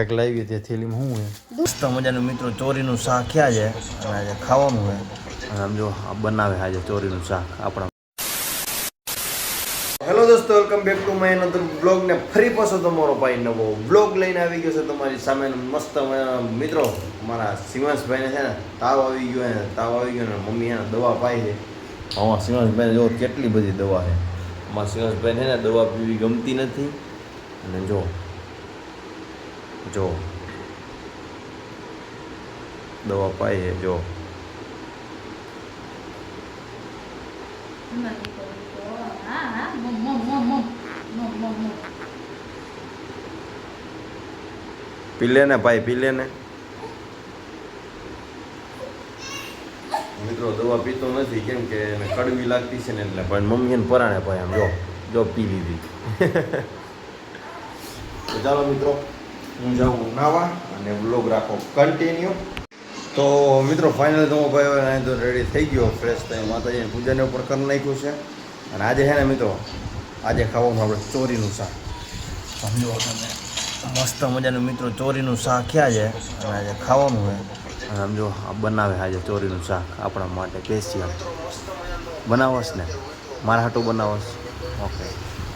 એક લાવી તે થેલીમાં શું હે મસ્ત મજાનું મિત્રો ચોરીનું શાક ક્યાં છે અને આજે ખાવાનું હે અને આમ જો બનાવે આજે ચોરીનું શાક આપણા. હેલો દોસ્તો, welcome back to my another blog ને ફરી પાછો તમારો ભાઈ નવો બ્લોગ લઈને આવી ગયો છે તમારી સામે. મસ્ત મિત્રો મારા શિવાંશભાઈને છે ને તાવ આવી ગયો ને મમ્મી એને દવા પાઈ છે. હા, શિવાંશભાઈને જો કેટલી બધી દવા છે. અમારા શિવાંશભાઈને છે ને દવા પીવી ગમતી નથી અને જો દવા પાઈ છે જો. પીલે ને ભાઈ, પીલે ને. મિત્રો દવા પીતો નથી કેમ કે એને કડવી લાગતી છે ને એટલે, પણ મમ્મી એને પરાણે ભાઈ આમ જો પી લીધી. તો ચાલો મિત્રો, હું જાઉં નાવા અને વ્લોગ રાખો કન્ટિન્યુ. તો મિત્રો ફાઇનલ તો ભાઈ તો રેડી થઈ ગયો, ફ્રેશ થઈ માતાજીને પૂજાને ઉપર કરી નાખ્યું છે. અને આજે છે ને મિત્રો, આજે ખાવાનું આપણે ચોરીનું શાક. સમજો તમે, મસ્ત મજાનું મિત્રો ચોરીનું શાક ક્યાં છે અને આજે ખાવાનું છે. અને આમ જો બનાવે આજે ચોરીનું શાક આપણા માટે સ્પેશિયલ. બનાવશ ને મારા હાટું બનાવશ? ઓકે.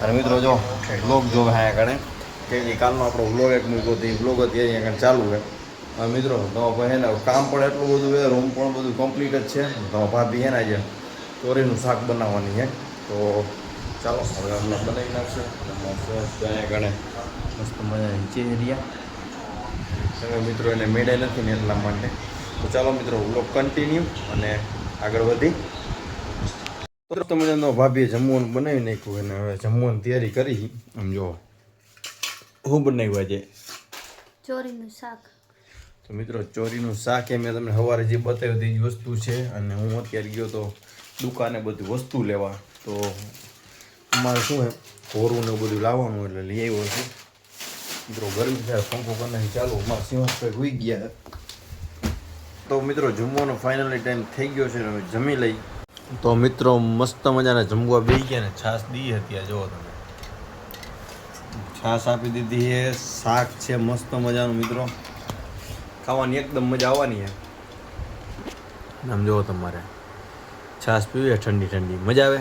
અને મિત્રો જો વ્લોગ જો હા કણે કે કાલનો આપણો વ્લોગ એક મૂક્યો હતો, એ વ્લોગ અત્યારે અહીંયા ચાલુ છે. મિત્રો તો ભાઈ ને કામ પણ એટલું બધું છે, રૂમ પણ બધું કમ્પ્લીટ જ છે. તો ભાભી છે ને આજે ચોરીનું શાક બનાવવાની છે. તો ચાલો હવે હમણાં બનાવી નાખશે. અહીંયા ગણે મસ્ત મજા નીચે એરિયા તમે મિત્રો એને મેળે નથી ને એટલા માટે. તો ચાલો મિત્રો વ્લોગ કન્ટિન્યુ અને આગળ વધી. તમે ભાભીએ જમવાનું બનાવી નાખ્યું અને હવે જમવાની તૈયારી કરી. આમ જો હું બનાવ્યું આજે ચોરીનું શાક. તો મિત્રો ચોરીનું શાક એ મેં તમને સવારે જે બતાવ્યું તે જ વસ્તુ છે. અને હું અત્યારે ગયો તો દુકાને બધી વસ્તુ લેવા. તો અમારે શું છે ઘોરું ને બધું લાવવાનું એટલે લઈ આવ્યો છું. મિત્રો ગરમી થાય પંખો કરવાની ચાલુ. અમારા સિંહાસભાઈ હોઈ ગયા. તો મિત્રો જમવાનો ફાઇનલી ટાઈમ થઈ ગયો છે, હવે જમી લઈ. તો મિત્રો મસ્ત મજાના જમવા બેસી ગયા ને છાશ દી હતી આ જુઓ તમે. છાશ આપી દીધી છે, શાક છે મસ્ત મજાનું. મિત્રો ખાવાની એકદમ મજા આવવાની છે. આમ જુઓ તમારે છાશ પીવી ઠંડી ઠંડી મજા આવે.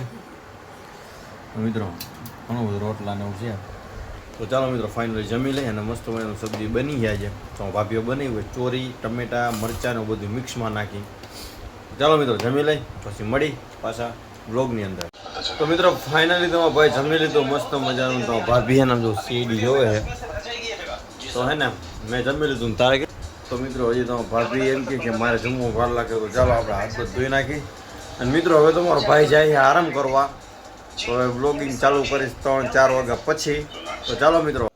મિત્રો ઘણું બધું રોટલા ને એવું છે. તો ચાલો મિત્રો ફાઇનલી જમી લઈએ અને મસ્ત મજાનું સબ્જી બની ગયા છે. તો ભાભીઓ બનાવી હોય ચોરી ટમેટા મરચાં બધું મિક્સમાં નાખી. ચાલો મિત્રો જમી લઈ પછી મળી પાછા વ્લોગની અંદર. તો મિત્રો ફાઇનલી તમારા ભાઈ જમી લીધું મસ્ત મજાનું. તો ભાભી એને જો સીડી જોવે છે તો હે ને મેં જમી લીધું ને તારે. તો મિત્રો હજી તમારા ભાભી એમ કે મારે જમવું વાર લાગે. તો ચાલો આપણે હાથ બધ ધોઈ નાખી. અને મિત્રો હવે તમારો ભાઈ જાય આરામ કરવા. તો હવે વ્લોગિંગ ચાલુ કરીશ 3-4 વાગ્યા પછી. તો ચાલો મિત્રો.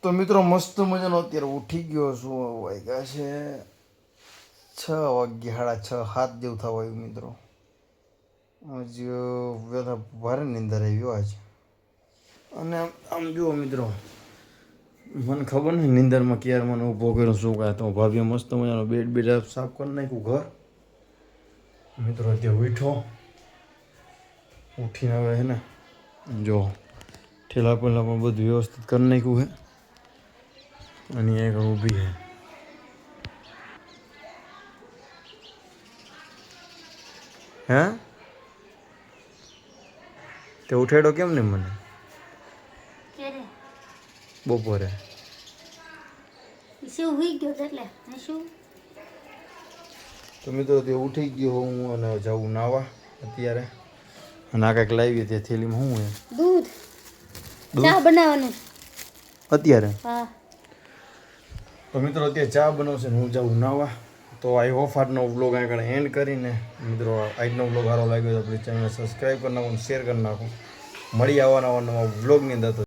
તો મિત્રો મસ્ત મજાનો અત્યારે ઉઠી ગયો છું. વાગ્યા છે 6 વાગ્યા, 6:30 જેવું થવા આવ્યું મિત્રો. હજી ભારે નીંદર આવ્યો આજ. અને આમ જુઓ મિત્રો, મને ખબર નહીં નીંદરમાં ક્યારે મને ઊભો કર્યો શું કાંઈ. તો ભાભીએ મસ્ત મજાનો બેડ સાફ કરી નાખ્યું ઘર. મિત્રો અત્યારે ઉઠો ઉઠીને હવે હે ને જો ઠેલા પેલા પણ બધું વ્યવસ્થિત કરી નાખ્યું છે. અને એક ઊભી છે. હે તે ઉઠાડ્યો કેમ ને મને બપોરે? તો મિત્રો તે ઉઠી ગયો હું અને જાઉં નાવા અત્યારે. અને આ કંઈક લાવી તે થેલીમાં શું હે? દૂધ ચા બનાવવાનું અત્યારે. હા. તો મિત્રો અત્યારે ચા બનાવશે ને હું જાઉં નાવા. તો આઈ હોપ આજનો વ્લોગ આગળ એન્ડ કરીને મિત્રો આજનો વ્લોગ સારો લાગ્યો તો પ્લીઝ ચેનલને સબસ્ક્રાઈબ કરી નાખો, શેર કરી નાખો. મળી આવવાના નવા વ્લોગની અંદર.